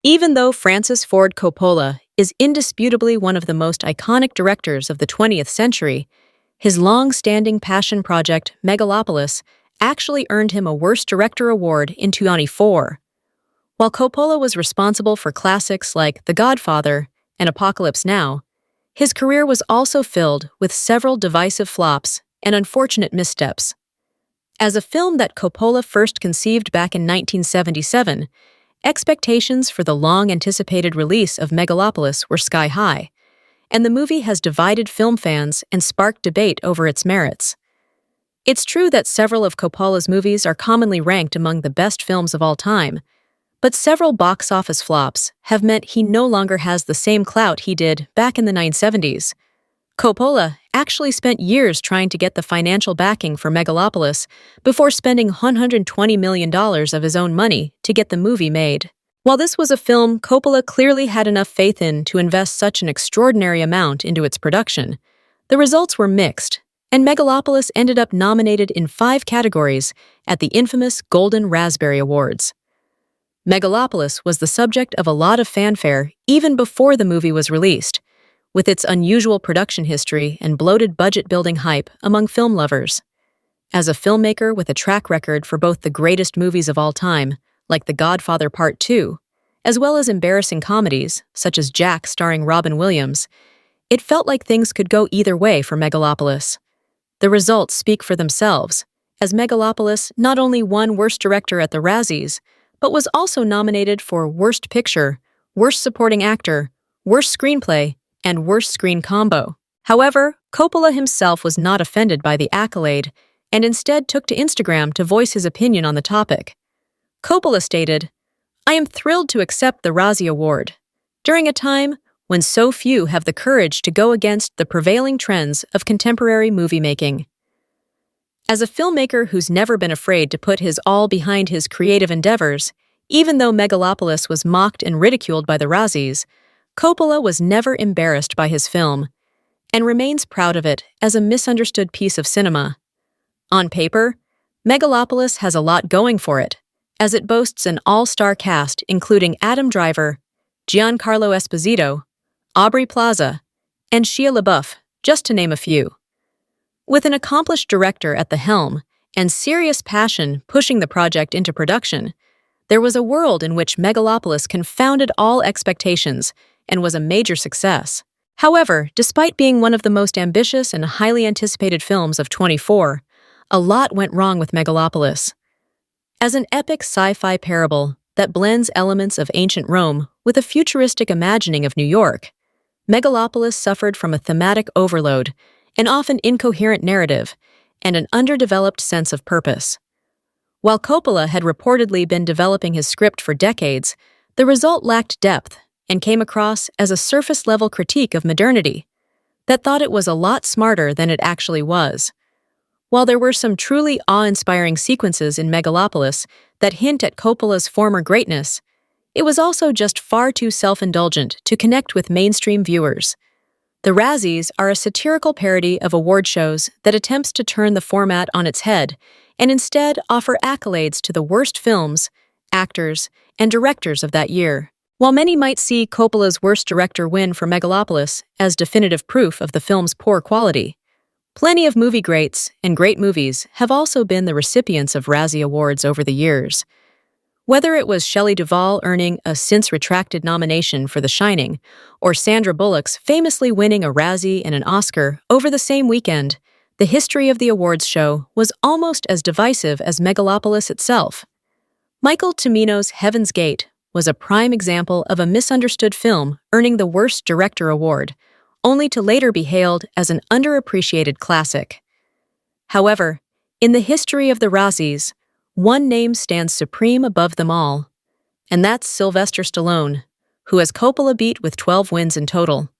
Even though Francis Ford Coppola is indisputably one of the most iconic directors of the 20th century, his long-standing passion project, Megalopolis, actually earned him a Worst Director award in 2004. While Coppola was responsible for classics like The Godfather and Apocalypse Now, his career was also filled with several divisive flops and unfortunate missteps. As a film that Coppola first conceived back in 1977, expectations for the long-anticipated release of Megalopolis were sky-high, and the movie has divided film fans and sparked debate over its merits. It's true that several of Coppola's movies are commonly ranked among the best films of all time, but several box office flops have meant he no longer has the same clout he did back in the 1970s. Coppola actually spent years trying to get the financial backing for Megalopolis before spending $120 million of his own money to get the movie made. While this was a film Coppola clearly had enough faith in to invest such an extraordinary amount into its production, the results were mixed, and Megalopolis ended up nominated in 5 categories at the infamous Golden Raspberry Awards. Megalopolis was the subject of a lot of fanfare even before the movie was released, with its unusual production history and bloated budget-building hype among film lovers. As a filmmaker with a track record for both the greatest movies of all time, like The Godfather Part 2, as well as embarrassing comedies, such as Jack starring Robin Williams, it felt like things could go either way for Megalopolis. The results speak for themselves, as Megalopolis not only won Worst Director at the Razzies, but was also nominated for Worst Picture, Worst Supporting Actor, Worst Screenplay, and Worst Screen Combo. However, Coppola himself was not offended by the accolade and instead took to Instagram to voice his opinion on the topic. Coppola stated, "I am thrilled to accept the Razzie Award, during a time when so few have the courage to go against the prevailing trends of contemporary movie making." As a filmmaker who's never been afraid to put his all behind his creative endeavors, even though Megalopolis was mocked and ridiculed by the Razzies, Coppola was never embarrassed by his film, and remains proud of it as a misunderstood piece of cinema. On paper, Megalopolis has a lot going for it, as it boasts an all-star cast including Adam Driver, Giancarlo Esposito, Aubrey Plaza, and Shia LaBeouf, just to name a few. With an accomplished director at the helm and serious passion pushing the project into production, there was a world in which Megalopolis confounded all expectations and was a major success. However, despite being one of the most ambitious and highly anticipated films of 24, a lot went wrong with Megalopolis. As an epic sci-fi parable that blends elements of ancient Rome with a futuristic imagining of New York, Megalopolis suffered from a thematic overload, an often incoherent narrative, and an underdeveloped sense of purpose. While Coppola had reportedly been developing his script for decades, the result lacked depth and came across as a surface-level critique of modernity that thought it was a lot smarter than it actually was. While there were some truly awe-inspiring sequences in Megalopolis that hint at Coppola's former greatness, it was also just far too self-indulgent to connect with mainstream viewers. The Razzies are a satirical parody of award shows that attempts to turn the format on its head and instead offer accolades to the worst films, actors, and directors of that year. While many might see Coppola's Worst Director win for Megalopolis as definitive proof of the film's poor quality, plenty of movie greats and great movies have also been the recipients of Razzie Awards over the years. Whether it was Shelley Duvall earning a since-retracted nomination for The Shining, or Sandra Bullock's famously winning a Razzie and an Oscar over the same weekend, the history of the awards show was almost as divisive as Megalopolis itself. Michael Cimino's Heaven's Gate was a prime example of a misunderstood film earning the Worst Director award, only to later be hailed as an underappreciated classic. However, in the history of the Razzies, one name stands supreme above them all, and that's Sylvester Stallone, who has Coppola beat with 12 wins in total.